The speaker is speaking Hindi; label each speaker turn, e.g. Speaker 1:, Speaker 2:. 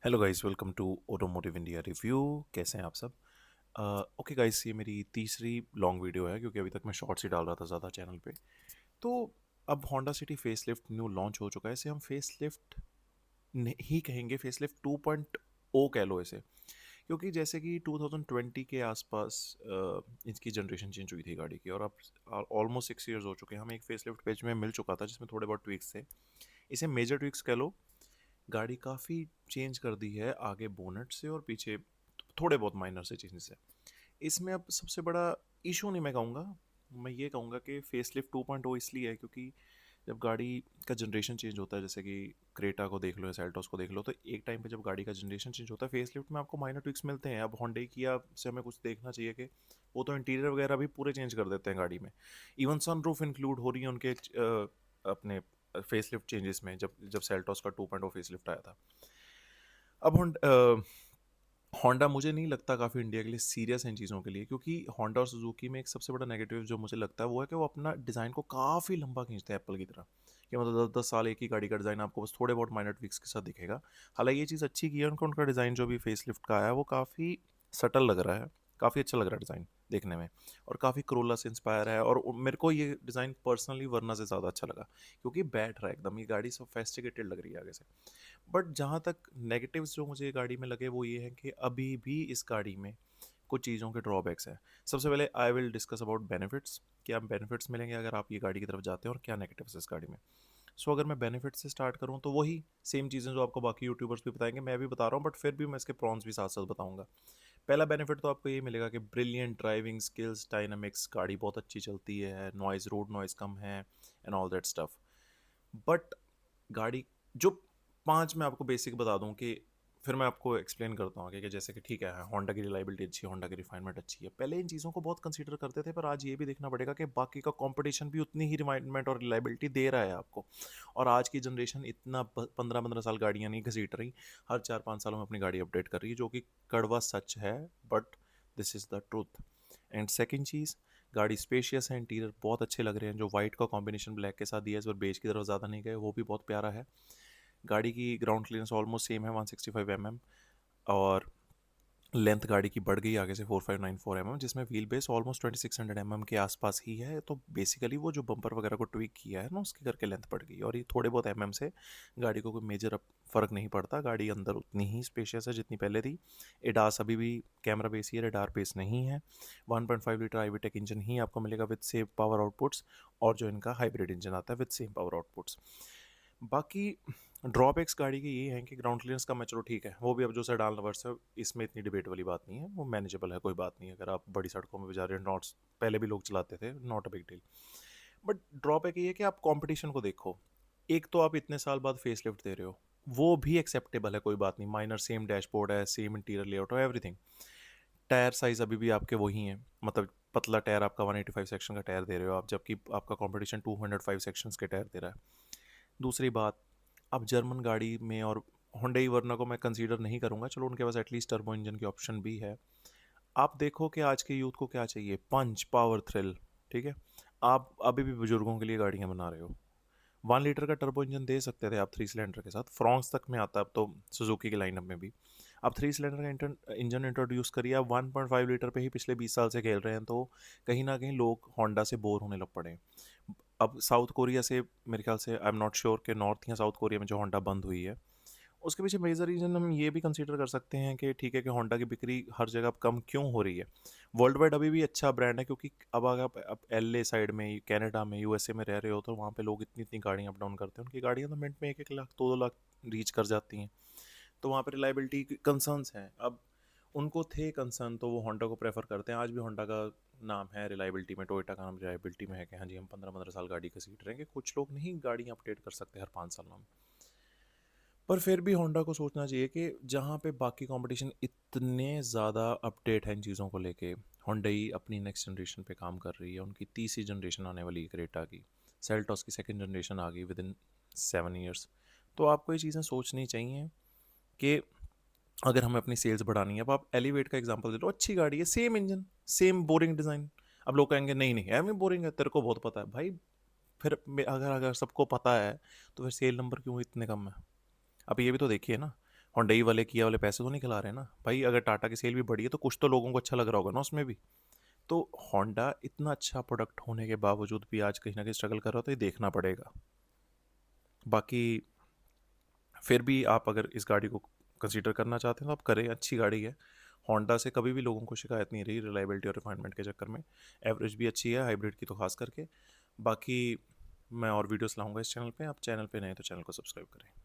Speaker 1: Hello guys, welcome to automotive India review. कैसे हैं आप सब? ओके गाइस, ये मेरी तीसरी लॉन्ग वीडियो है क्योंकि अभी तक मैं शॉर्ट्स ही डाल रहा था ज़्यादा चैनल पे। तो अब Honda city facelift new launch हो चुका है। इसे हम फेसलिफ्ट ही कहेंगे, फेसलिफ्ट 2.0 कह लो इसे। क्योंकि जैसे कि 2020 के आसपास इसकी जनरेशन चेंज हुई थी गाड़ी की, और अब ऑलमोस्ट 6 ईयर्स हो चुके हैं। हमें एक फेसलिफ्ट पेज में मिल चुका था जिसमें थोड़े बहुत ट्विक्स थे। इसे मेजर ट्विक्स कह लो। गाड़ी काफ़ी चेंज कर दी है आगे बोनट से, और पीछे थोड़े बहुत माइनर से चेंजेस है। इसमें अब सबसे बड़ा इशू नहीं मैं कहूँगा, मैं ये कहूँगा कि फेसलिफ्ट 2.0 इसलिए है क्योंकि जब गाड़ी का जनरेशन चेंज होता है, जैसे कि क्रेटा को देख लो या सेल्टोस को देख लो, तो एक टाइम पे जब गाड़ी का जनरेशन चेंज होता है फेसलिफ्ट में आपको माइनर ट्विक्स मिलते हैं। अब होंडे की से हमें कुछ देखना चाहिए कि वो तो इंटीरियर वगैरह भी पूरे चेंज कर देते हैं गाड़ी में। इवन सनरूफ इंक्लूड हो रही है उनके अपने फेसलिफ्ट चेंजेस में, जब जब सेल्टोस का 2.0 फेसलिफ्ट आया था। अब होंडा मुझे नहीं लगता काफ़ी इंडिया के लिए सीरियस है इन चीज़ों के लिए, क्योंकि होंडा और सुजुकी में एक सबसे बड़ा नेगेटिव जो मुझे लगता है वो है कि वो अपना डिज़ाइन को काफ़ी लंबा खींचते हैं एप्पल की तरह। कि मतलब 10-10 साल एक ही गाड़ी का डिज़ाइन आपको बस थोड़े बहुत माइनर ट्विक्स के साथ दिखेगा। हालांकि ये चीज़ अच्छी की है उनका उनका डिज़ाइन जो भी फेसलिफ्ट का आया है वो काफ़ी सटल लग रहा है। काफ़ी अच्छा लग रहा है डिज़ाइन देखने में, और काफ़ी क्रोला से इंस्पायर है। और मेरे को ये डिज़ाइन पर्सनली वरना से ज़्यादा अच्छा लगा क्योंकि बैठ रहा है एकदम। ये गाड़ी सोफिस्टिकेटेड लग रही है आगे से। बट जहाँ तक नेगेटिव्स जो मुझे गाड़ी में लगे वो ये है कि अभी भी इस गाड़ी में कुछ चीज़ों के ड्रॉबैक्स हैं। सबसे पहले I will discuss about benefits. क्या बेनिफिट्स मिलेंगे अगर आप ये गाड़ी की तरफ जाते हैं, और क्या नेगेटिव्स है इस गाड़ी में। सो अगर मैं बेनिफिट से स्टार्ट करूँ तो वही सेम चीज़ें जो आपको बाकी यूट्यूबर्स भी बताएंगे मैं भी बता रहा हूँ, बट फिर भी मैं इसके प्रॉन्स भी साथ साथ बताऊंगा। पहला बेनिफिट तो आपको ये मिलेगा कि ब्रिलियंट ड्राइविंग स्किल्स, डायनामिक्स, गाड़ी बहुत अच्छी चलती है, नॉइज़, रोड नॉइज़ कम है, and all that stuff. But गाड़ी जो 5 मैं आपको बेसिक बता दूं कि फिर मैं आपको एक्सप्लेन करता हूँ आगे कि जैसे कि ठीक है, होंडा की रिलायबिलिटी अच्छी है, होंडा की रिफाइनमेंट अच्छी है। पहले इन चीज़ों को बहुत कंसीडर करते थे, पर आज ये भी देखना पड़ेगा कि बाकी का कंपटीशन भी उतनी ही रिफाइनमेंट और रिलायबिलिटी दे रहा है आपको। और आज की जनरेशन इतना 15-15 साल गाड़ियाँ नहीं घसीट रही, हर 4-5 सालों में अपनी गाड़ी अपडेट कर रही है, जो कि कड़वा सच है, but this is the truth. And second चीज़, गाड़ी स्पेशियस है, इंटीरियर बहुत अच्छे लग रहे हैं। जो वाइट का कॉम्बिनेशन ब्लैक के साथ दिया है, इस बार बेज की तरफ ज़्यादा नहीं गए, वो भी बहुत प्यारा है। गाड़ी की ग्राउंड क्लियरेंस ऑलमोस्ट सेम है, 165 mm। और लेंथ गाड़ी की बढ़ गई आगे से 4594 mm, जिसमें व्हील बेस ऑलमोस्ट 2600 mm के आसपास ही है। तो बेसिकली वो जो बम्पर वगैरह को ट्विक किया है ना, उसके करके लेंथ बढ़ गई, और ये थोड़े बहुत से गाड़ी को कोई मेजर फ़र्क नहीं पड़ता। गाड़ी अंदर उतनी ही स्पेशियस है जितनी पहले थी। एडास अभी भी कैमरा बेस ही है, रेडार बेस नहीं है। 1.5 लीटर आईवीटेक इंजन ही आपको मिलेगा विद सेम पावर आउटपुट्स, और जो इनका हाइब्रिड इंजन आता है विद सेम पावर आउटपुट्स। बाकी ड्रॉबैक्स गाड़ी के ये हैं कि ग्राउंड क्लियरेंस का मैं चलो ठीक है, वो भी अब जो सेडान लवर्स है इसमें इतनी डिबेट वाली बात नहीं है, वो मैनेजेबल है, कोई बात नहीं है। अगर आप बड़ी सड़कों में भी जा रहे हैं, नॉट पहले भी लोग चलाते थे, not a big deal. But drawback ये है कि आप कंपटीशन को देखो। एक तो आप इतने साल बाद फेस लिफ्ट दे रहे हो, वो भी एक्सेप्टेबल है, कोई बात नहीं, माइनर सेम डैशबोर्ड है, सेम इंटीरियर लेआउट है, एवरीथिंग। टायर साइज अभी भी आपके वही हैं, मतलब पतला टायर आपका 185 सेक्शन का टायर दे रहे हो आप, जबकि आपका कंपटीशन 205 सेक्शंस के टायर दे रहा है। दूसरी बात, अब जर्मन गाड़ी में, और हुंडई वर्ना को मैं कंसीडर नहीं करूँगा, चलो उनके पास एटलीस्ट टर्बो इंजन की ऑप्शन भी है। आप देखो कि आज के यूथ को क्या चाहिए, पंच, पावर, थ्रिल। ठीक है, आप अभी भी बुजुर्गों के लिए गाड़ियाँ बना रहे हो। 1 लीटर का टर्बो इंजन दे सकते थे आप 3 सिलेंडर के साथ, फ्रॉन्क्स तक में आता है अब तो सुजुकी के लाइनअप में भी। आप 3 सिलेंडर का इंजन इंट्रोड्यूस करिए, आप 1.5 लीटर पे ही पिछले 20 साल से खेल रहे हैं, तो कहीं ना कहीं लोग होंडा से बोर होने लग पड़े हैं। अब साउथ कोरिया से, मेरे ख्याल से, आई एम नॉट श्योर कि नॉर्थ या साउथ कोरिया में जो होंडा बंद हुई है, उसके पीछे मेजर रीज़न हम ये भी कंसीडर कर सकते हैं कि ठीक है कि होंडा की बिक्री हर जगह अब कम क्यों हो रही है। वर्ल्ड वाइड अभी भी अच्छा ब्रांड है, क्योंकि अब अगर आप एलए साइड में, कनाडा में, यूएसए में रह रहे हो, तो वहाँ पे लोग इतनी इतनी गाड़ियाँ अप डाउन करते हैं, उनकी गाड़ियाँ तो मिनट में 1-1 लाख 2-2 लाख रीच कर जाती हैं। तो वहाँ पे रिलायबिलिटी कंसर्न्स हैं। अब उनको थे कंसर्न, तो वो होंडा को प्रेफर करते हैं। आज भी होंडा का नाम है रिलायबिलिटी में, टोयोटा का नाम रिलायबिलिटी में है कि हाँ जी हम 15-15 साल गाड़ी का सीट रहेंगे। कुछ लोग नहीं गाड़ियाँ अपडेट कर सकते हर 5 सालों में। पर फिर भी होंडा को सोचना चाहिए कि जहाँ पे बाकी कंपटीशन इतने ज़्यादा अपडेट है इन चीज़ों को लेके, होंडई अपनी नेक्स्ट जनरेशन पे काम कर रही है। उनकी तीसरी जनरेशन आने वाली है क्रेटा की, सेल्टॉस की सेकंड जनरेशन आ गई विद इन 7 ईयर्स। तो आपको ये चीज़ें सोचनी चाहिए कि अगर हमें अपनी सेल्स बढ़ानी है। अब आप एलिवेट का एग्जांपल दे लो, अच्छी गाड़ी है, same engine, same boring design. अब लोग कहेंगे नहीं नहीं एम बोरिंग है, तेरे को बहुत पता है भाई। फिर अगर अगर सबको पता है तो फिर सेल नंबर क्यों इतने कम है? अब ये भी तो देखिए ना, हुंडई वाले, किया वाले पैसे तो नहीं खिला रहे हैं ना भाई। अगर टाटा की सेल भी बढ़ी है तो कुछ तो लोगों को अच्छा लग रहा होगा ना उसमें भी। तो होंडा इतना अच्छा प्रोडक्ट होने के बावजूद भी आज कहीं ना कहीं स्ट्रगल कर रहा हो, तो ये देखना पड़ेगा। बाकी फिर भी आप अगर इस गाड़ी को कंसीडर करना चाहते हैं तो आप करें, अच्छी गाड़ी है। होंडा से कभी भी लोगों को शिकायत नहीं रही रिलायबिलिटी और रिफाइनमेंट के चक्कर में। एवरेज भी अच्छी है हाइब्रिड की तो खास करके। बाकी मैं और वीडियोस लाऊंगा इस चैनल पे। आप चैनल पे नए तो चैनल को सब्सक्राइब करें।